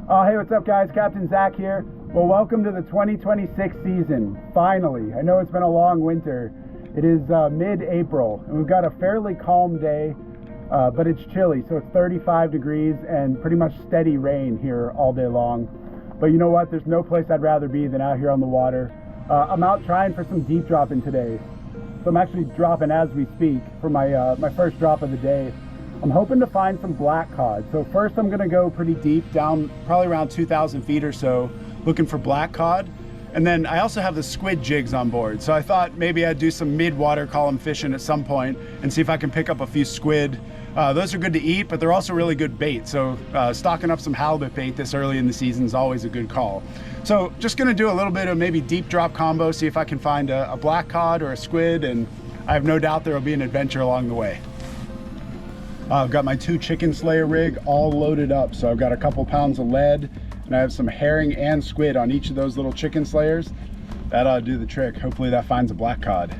Hey, what's up guys? Captain Zach here. Well, welcome to the 2026 season, finally. I know it's been a long winter. It is mid-April, and we've got a fairly calm day, but it's chilly, so it's 35 degrees and pretty much steady rain here all day long. But you know what? There's no place I'd rather be than out here on the water. I'm out trying for some deep dropping today. So I'm actually dropping as we speak for my first drop of the day. I'm hoping to find some black cod. So first I'm gonna go pretty deep, down probably around 2,000 feet or so, looking for black cod. And then I also have the squid jigs on board. So I thought maybe I'd do some midwater column fishing at some point and see if I can pick up a few squid. Those are good to eat, but they're also really good bait. So stocking up some halibut bait this early in the season is always a good call. So just gonna do a little bit of maybe deep drop combo, see if I can find a black cod or a squid, and I have no doubt there'll be an adventure along the way. I've got my 2 chicken slayer rig all loaded up. So I've got a couple pounds of lead, and I have some herring and squid on each of those little chicken slayers. That ought to do the trick. Hopefully that finds a black cod.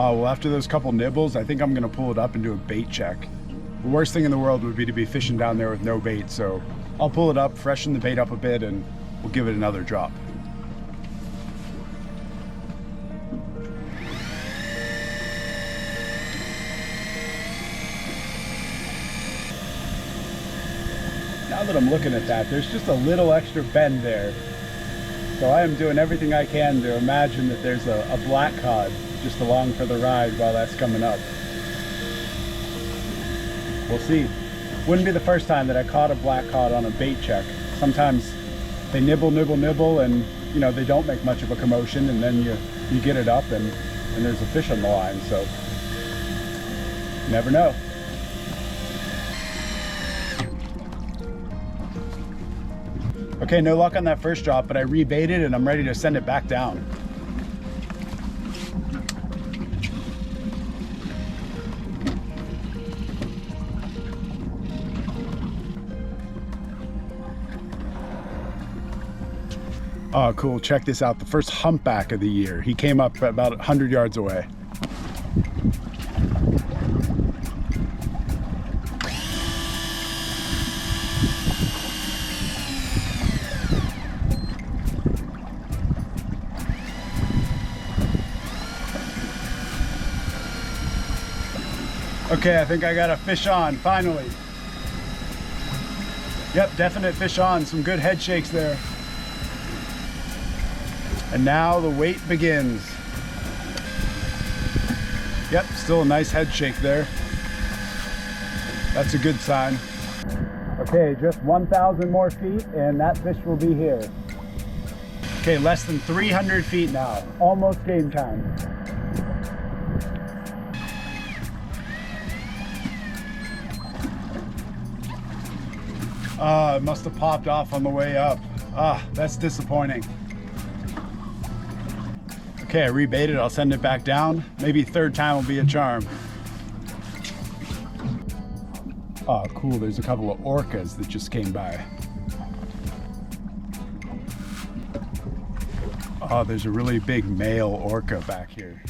Well, after those couple nibbles, I think I'm gonna pull it up and do a bait check. The worst thing in the world would be to be fishing down there with no bait, so I'll pull it up, freshen the bait up a bit, and we'll give it another drop. Now that I'm looking at that, there's just a little extra bend there. So I am doing everything I can to imagine that there's a black cod just along for the ride while that's coming up. We'll see. Wouldn't be the first time that I caught a black cod on a bait check. Sometimes they nibble, and you know, they don't make much of a commotion, and then you get it up and there's a fish on the line, so you never know. Okay, no luck on that first drop, but I rebaited and I'm ready to send it back down. Oh, cool, check this out. The first humpback of the year. He came up about 100 yards away. Okay, I think I got a fish on, finally. Yep, definite fish on, some good head shakes there. And now the wait begins. Yep, still a nice head shake there. That's a good sign. Okay, just 1,000 more feet and that fish will be here. Okay, less than 300 feet now, almost game time. It must have popped off on the way up. That's disappointing. Okay, I rebaited, I'll send it back down. Maybe third time will be a charm. Oh, cool, there's a couple of orcas that just came by. Oh, there's a really big male orca back here.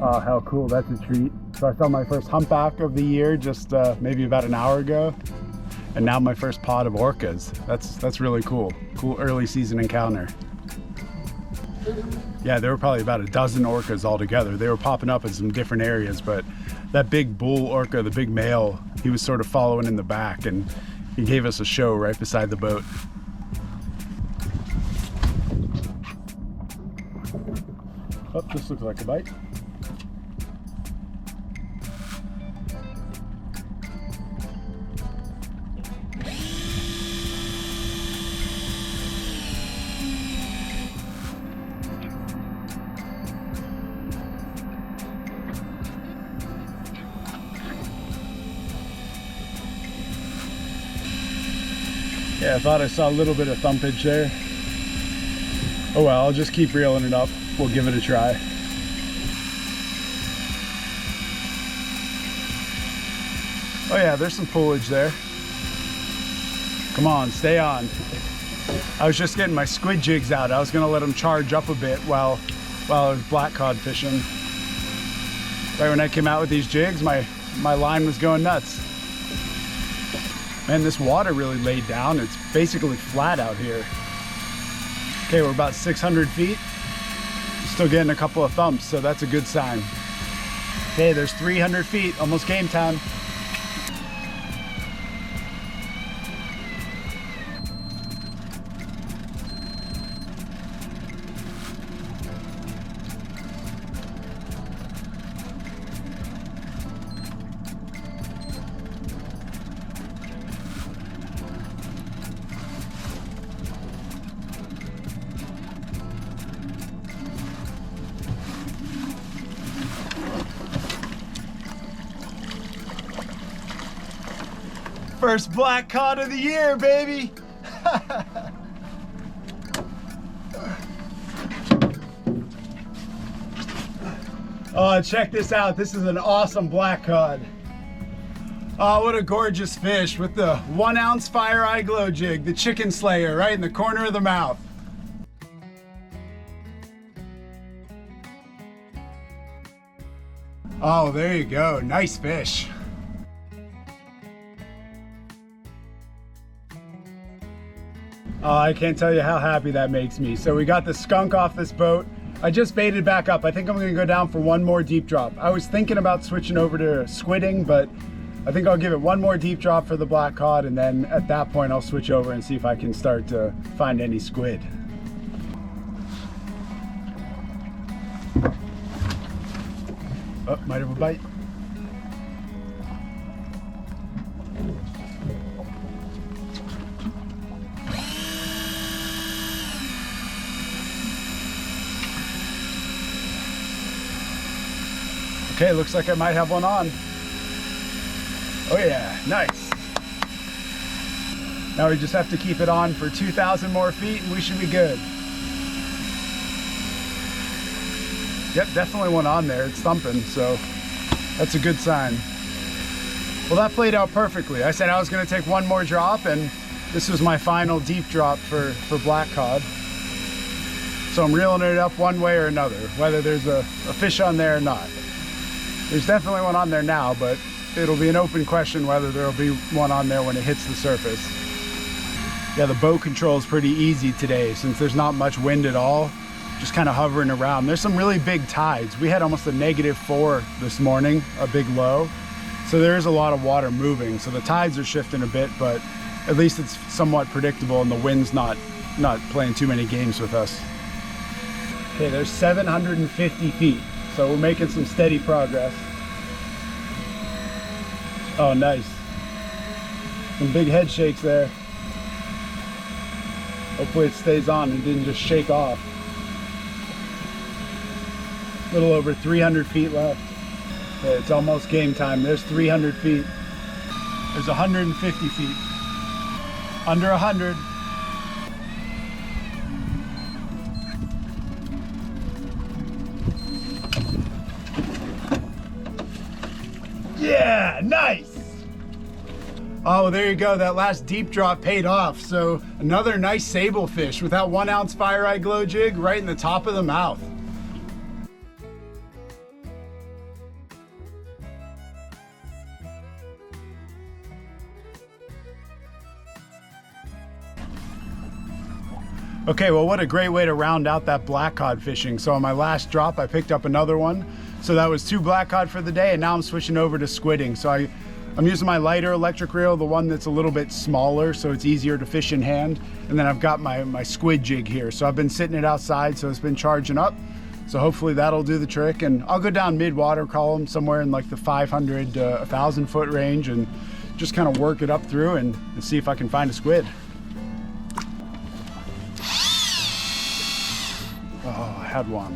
Oh, how cool, that's a treat. So I saw my first humpback of the year just maybe about an hour ago. And now my first pod of orcas. That's really cool. Cool early season encounter. Yeah, there were probably about a dozen orcas altogether. They were popping up in some different areas, but that big bull orca, the big male, he was sort of following in the back, and he gave us a show right beside the boat. Oh, this looks like a bite. Yeah, I thought I saw a little bit of thumpage there. Oh well, I'll just keep reeling it up. We'll give it a try. Oh yeah, there's some pullage there. Come on, stay on. I was just getting my squid jigs out. I was gonna let them charge up a bit while I was black cod fishing. Right when I came out with these jigs, my line was going nuts. Man, this water really laid down. It's basically flat out here. Okay, we're about 600 feet. Still getting a couple of thumps, so that's a good sign. Okay, there's 300 feet, almost game time. First black cod of the year, baby. Oh, check this out. This is an awesome black cod. Oh, what a gorgeous fish with the 1 ounce fire eye glow jig, the chicken slayer, right in the corner of the mouth. Oh, there you go. Nice fish. Oh, I can't tell you how happy that makes me. So we got the skunk off this boat. I just baited back up. I think I'm gonna go down for one more deep drop. I was thinking about switching over to squidding, but I think I'll give it one more deep drop for the black cod, and then at that point I'll switch over and see if I can start to find any squid. Oh, might have a bite. Okay, looks like I might have one on. Oh yeah, nice. Now we just have to keep it on for 2,000 more feet and we should be good. Yep, definitely one on there. It's thumping, so that's a good sign. Well, that played out perfectly. I said I was gonna take one more drop, and this was my final deep drop for black cod. So I'm reeling it up one way or another, whether there's a fish on there or not. There's definitely one on there now, but it'll be an open question whether there'll be one on there when it hits the surface. Yeah, the boat control is pretty easy today since there's not much wind at all, just kind of hovering around. There's some really big tides. We had almost a -4 this morning, a big low. So there is a lot of water moving. So the tides are shifting a bit, but at least it's somewhat predictable and the wind's not playing too many games with us. Okay, there's 750 feet. So we're making some steady progress. Oh, nice. Some big head shakes there. Hopefully it stays on and didn't just shake off. A little over 300 feet left. Okay, it's almost game time. There's 300 feet. There's 150 feet. Under 100. Yeah, nice. Oh, there you go. That last deep drop paid off. So another nice sablefish with that 1 ounce fire eye glow jig right in the top of the mouth. Okay, well, what a great way to round out that black cod fishing. So on my last drop, I picked up another one. So that was 2 black cod for the day, and now I'm switching over to squidding. So I'm using my lighter electric reel, the one that's a little bit smaller, so it's easier to fish in hand. And then I've got my squid jig here. So I've been sitting it outside, so it's been charging up. So hopefully that'll do the trick. And I'll go down Midwater column somewhere in like the 500 to 1,000 foot range and just kind of work it up through and see if I can find a squid. Oh, I had one.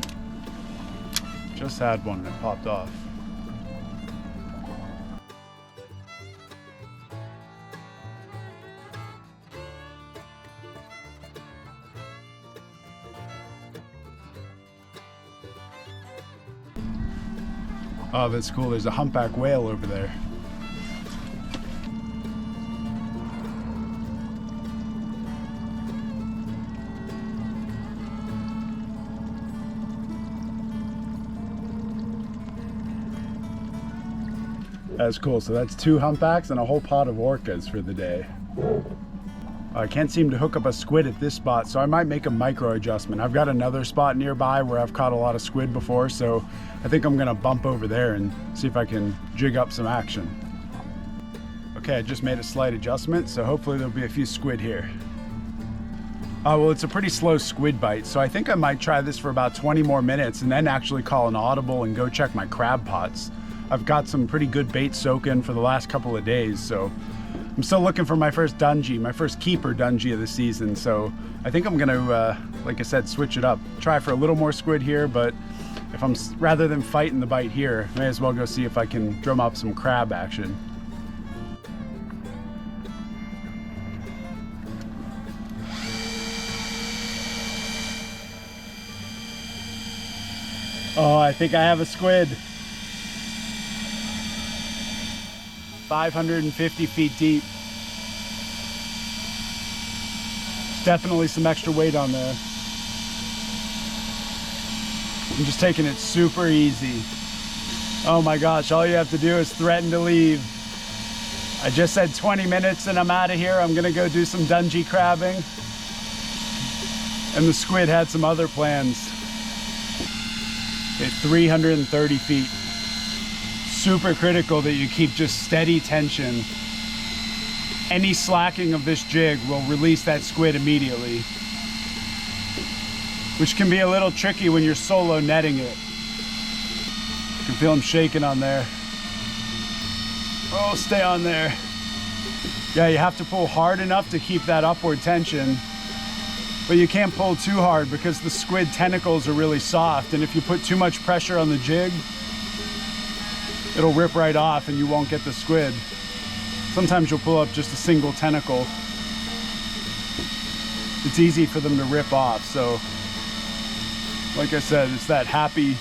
Just had one and it popped off. Oh, that's cool. There's a humpback whale over there. That's cool. So that's 2 humpbacks and a whole pot of orcas for the day. I can't seem to hook up a squid at this spot, so I might make a micro adjustment. I've got another spot nearby where I've caught a lot of squid before, so I think I'm gonna bump over there and see if I can jig up some action. Okay, I just made a slight adjustment, so hopefully there'll be a few squid here. Well, it's a pretty slow squid bite, so I think I might try this for about 20 more minutes and then actually call an audible and go check my crab pots. I've got some pretty good bait soaking for the last couple of days, so I'm still looking for my first dungy, my first keeper dungy of the season. So I think I'm gonna, like I said, switch it up. Try for a little more squid here, but if I'm, rather than fighting the bite here, may as well go see if I can drum up some crab action. Oh, I think I have a squid. 550 feet deep. There's definitely some extra weight on there. I'm just taking it super easy. Oh my gosh, all you have to do is threaten to leave. I just said 20 minutes and I'm out of here. I'm gonna go do some dungy crabbing. And the squid had some other plans. Okay, 330 feet. Super critical that you keep just steady tension. Any slacking of this jig will release that squid immediately, which can be a little tricky when you're solo netting it. You can feel him shaking on there. Oh, stay on there. Yeah, you have to pull hard enough to keep that upward tension, but you can't pull too hard because the squid tentacles are really soft, and if you put too much pressure on the jig, it'll rip right off and you won't get the squid. Sometimes you'll pull up just a single tentacle. It's easy for them to rip off. So, like I said, it's that happy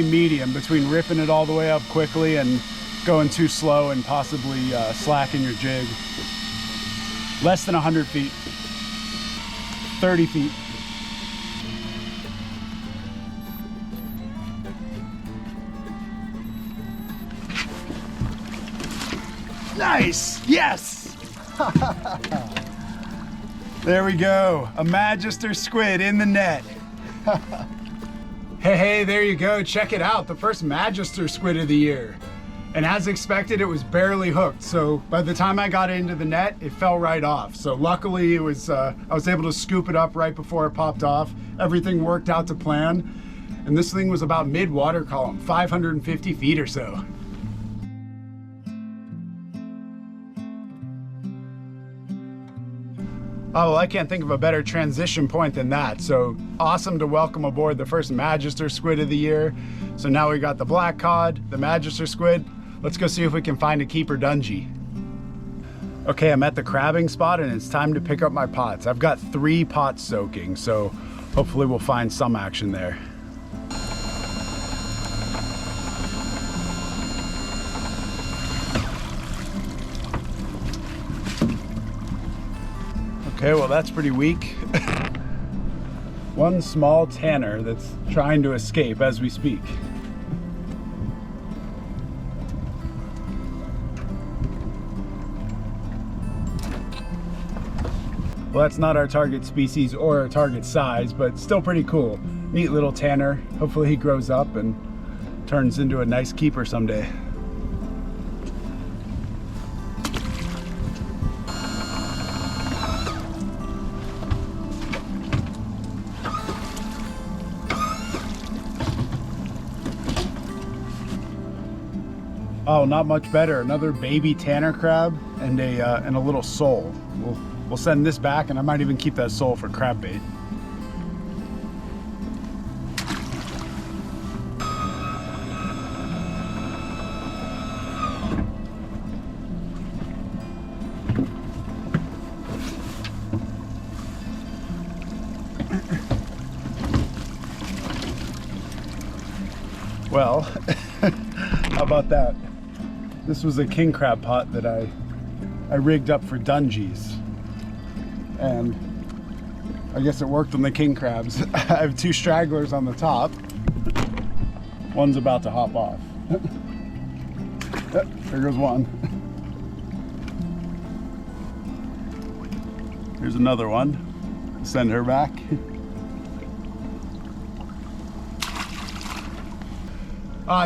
medium between ripping it all the way up quickly and going too slow and possibly slacking your jig. Less than 100 feet. 30 feet. Nice! Yes! There we go. A magister squid in the net. Hey, there you go. Check it out. The first magister squid of the year. And as expected, it was barely hooked. So by the time I got into the net, it fell right off. So luckily it was, I was able to scoop it up right before it popped off. Everything worked out to plan. And this thing was about mid-water column, 550 feet or so. Oh, well, I can't think of a better transition point than that. So awesome to welcome aboard the first magister squid of the year. So now we got the black cod, the magister squid. Let's go see if we can find a keeper dungy. Okay, I'm at the crabbing spot and it's time to pick up my pots. I've got 3 pots soaking, so hopefully we'll find some action there. Okay, well that's pretty weak. One small tanner that's trying to escape as we speak. Well, that's not our target species or our target size, but still pretty cool. Neat little tanner. Hopefully he grows up and turns into a nice keeper someday. Oh, not much better. Another baby tanner crab and a little sole. We'll send this back, and I might even keep that sole for crab bait. Well, about that? This was a king crab pot that I rigged up for dungees, and I guess it worked on the king crabs. I have 2 stragglers on the top. One's about to hop off. There goes one. Here's another one. Send her back.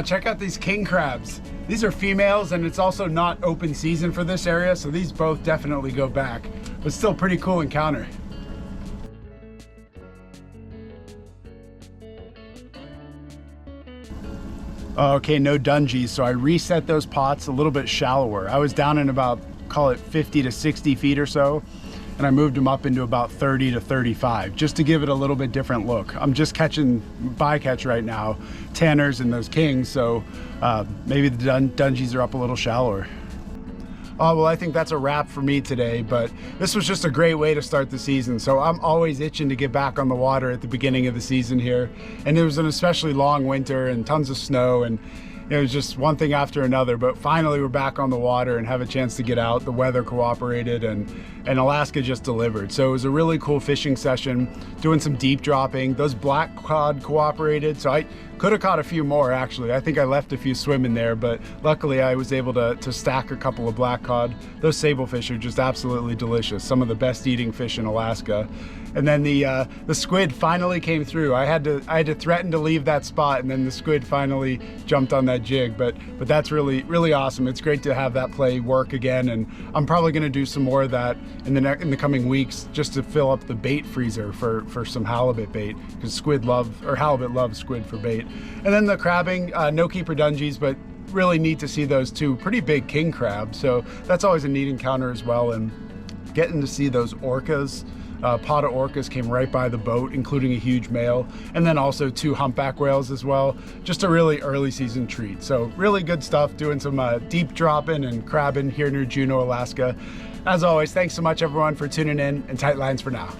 Check out these king crabs. These are females, and it's also not open season for this area, so these both definitely go back, but still pretty cool encounter. Okay, no dungees, so I reset those pots a little bit shallower. I was down in about, call it 50 to 60 feet or so, and I moved them up into about 30 to 35, just to give it a little bit different look. I'm just catching bycatch right now, tanners and those kings, so maybe the dungees are up a little shallower. Oh, well, I think that's a wrap for me today, but this was just a great way to start the season. So I'm always itching to get back on the water at the beginning of the season here. And it was an especially long winter and tons of snow, and it was just one thing after another, but finally we're back on the water and have a chance to get out. The weather cooperated, and Alaska just delivered. So it was a really cool fishing session, doing some deep dropping. Those black cod cooperated, so I could have caught a few more actually. I think I left a few swimming there, but luckily I was able to stack a couple of black cod. Those sablefish are just absolutely delicious. Some of the best eating fish in Alaska. And then the squid finally came through. I had to threaten to leave that spot, and then the squid finally jumped on that jig. But that's really awesome. It's great to have that play work again, and I'm probably going to do some more of that in the coming weeks, just to fill up the bait freezer for some halibut bait, because halibut loves squid for bait. And then the crabbing, no keeper dungees, but really neat to see those 2 pretty big king crabs. So that's always a neat encounter as well, and getting to see those orcas. Pot of orcas came right by the boat, including a huge male, and then also 2 humpback whales as well. Just a really early season treat. So really good stuff, doing some deep dropping and crabbing here near Juneau, Alaska. As always, thanks so much everyone for tuning in, and tight lines for now.